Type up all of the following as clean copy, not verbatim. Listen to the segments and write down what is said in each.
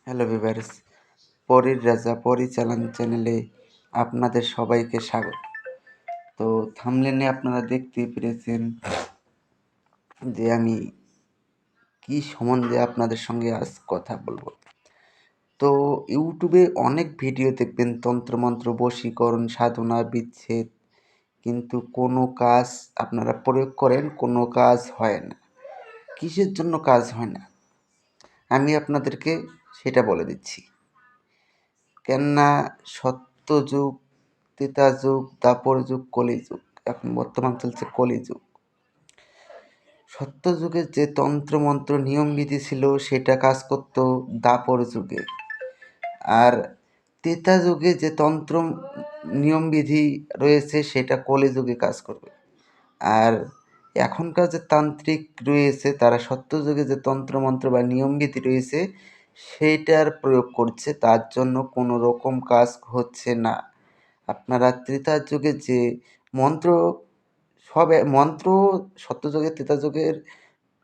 Hello viewers, পরীর রাজা পরিচালন চ্যানেলে আপনাদের সবাইকে স্বাগত। তো থাম্বনেলে আপনারা দেখতেই পেরেছেন যে আমি কি সম্বন্ধে আপনাদের সঙ্গে আজ কথা বলবো। তো ইউটিউবে অনেক ভিডিও দেখবেন তন্ত্রমন্ত্র, বশীকরণ, সাধনা, বিচ্ছেদ, কিন্তু কোনো কাজ আপনারা প্রয়োগ করেন, কোনো কাজ হয় না। কিসের জন্য কাজ হয় না আমি আপনাদেরকে সেটা বলে দিচ্ছি। কেননা সত্যযুগ, ত্রেতাযুগ, দ্বাপর যুগ, কলিযুগ, এখন বর্তমান চলছে কলিযুগ। সত্যযুগের যে তন্ত্রমন্ত্র নিয়মবিধি ছিল সেটা কাজ করত দ্বাপর যুগে, আর ত্রেতা যুগে যে তন্ত্র নিয়মবিধি রয়েছে সেটা কলিযুগে কাজ করবে। আর এখনকার যে তান্ত্রিক রয়েছে তারা সত্যযুগে যে তন্ত্রমন্ত্র বা নিয়মবিধি রয়েছে সেইটার প্রয়োগ করছে, তার জন্য কোনো রকম কাজ হচ্ছে না। আপনারা ত্রেতার যুগে যে মন্ত্র, সব মন্ত্র সত্যযুগের, ত্রেতা যুগের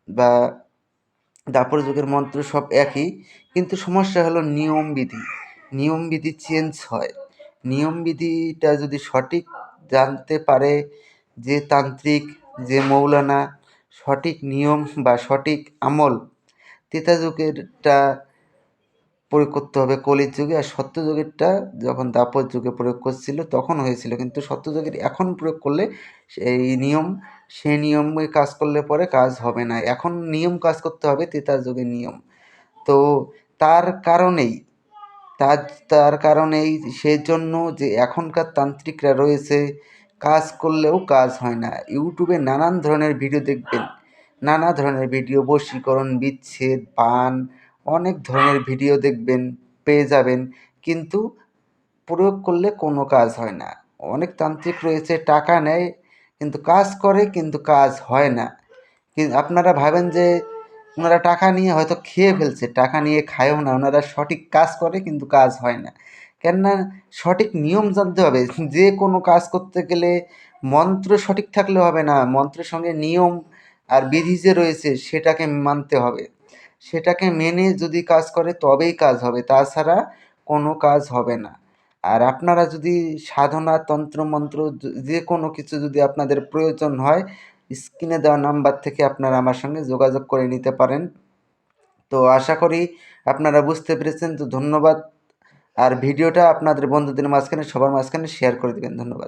বা দ্বাপর যুগের মন্ত্র সব একই, কিন্তু সমস্যা হলো নিয়মবিধি চেঞ্জ হয়। নিয়মবিধিটা যদি সঠিক জানতে পারে যে তান্ত্রিক, যে মৌলানা, সঠিক নিয়ম বা সঠিক আমল ত্রেতা যুগেরটা প্রয়োগ করতে হবে কলির যুগে, আর সত্যযুগেরটা যখন দ্বাপর যুগে প্রয়োগ করছিল তখন হয়েছিল, কিন্তু সত্যযুগের এখন প্রয়োগ করলে সেই নিয়মে কাজ করলে পরে কাজ হবে না। এখন নিয়ম কাজ করতে হবে ত্রেতা যুগের নিয়ম। তো তার কারণেই তার তার কারণেই সেজন্য যে এখনকার তান্ত্রিকরা রয়েছে কাজ করলেও কাজ হয় না। ইউটিউবে নানান ধরনের ভিডিও দেখবেন, নানা ধরনের ভিডিও, বশীকরণ, বিচ্ছেদ, বান, অনেক ধরনের ভিডিও দেখবেন, পেয়ে যাবেন, কিন্তু প্রয়োগ করলে কোনো কাজ হয় না। অনেক তান্ত্রিক রয়েছে টাকা নেয় কিন্তু কাজ করে, কিন্তু কাজ হয় না। আপনারা ভাবেন যে ওনারা টাকা নিয়ে হয়তো খেয়ে ফেলছে, টাকা নিয়ে খায়ও না, ওনারা সঠিক কাজ করে কিন্তু কাজ হয় না। কেননা সঠিক নিয়ম জানতে হবে। যে কোনো কাজ করতে গেলে মন্ত্র সঠিক থাকলে হবে না, মন্ত্রের সঙ্গে নিয়ম আর বিধি যে রয়েছে সেটাকে মানতে হবে। সেটাকে মেনে যদি কাজ করে তবেই কাজ হবে, তাছাড়া কোনো কাজ হবে না। আর আপনারা যদি সাধনা, তন্ত্রমন্ত্র, যে কোনো কিছু যদি আপনাদের প্রয়োজন হয়, স্ক্রিনে দেওয়া নাম্বার থেকে আপনারা আমার সঙ্গে যোগাযোগ করে নিতে পারেন। তো আশা করি আপনারা বুঝতে পেরেছেন। তো ধন্যবাদ। আর ভিডিওটা আপনাদের বন্ধুদের মাঝখানে, সবার মাঝখানে শেয়ার করে দেবেন। ধন্যবাদ।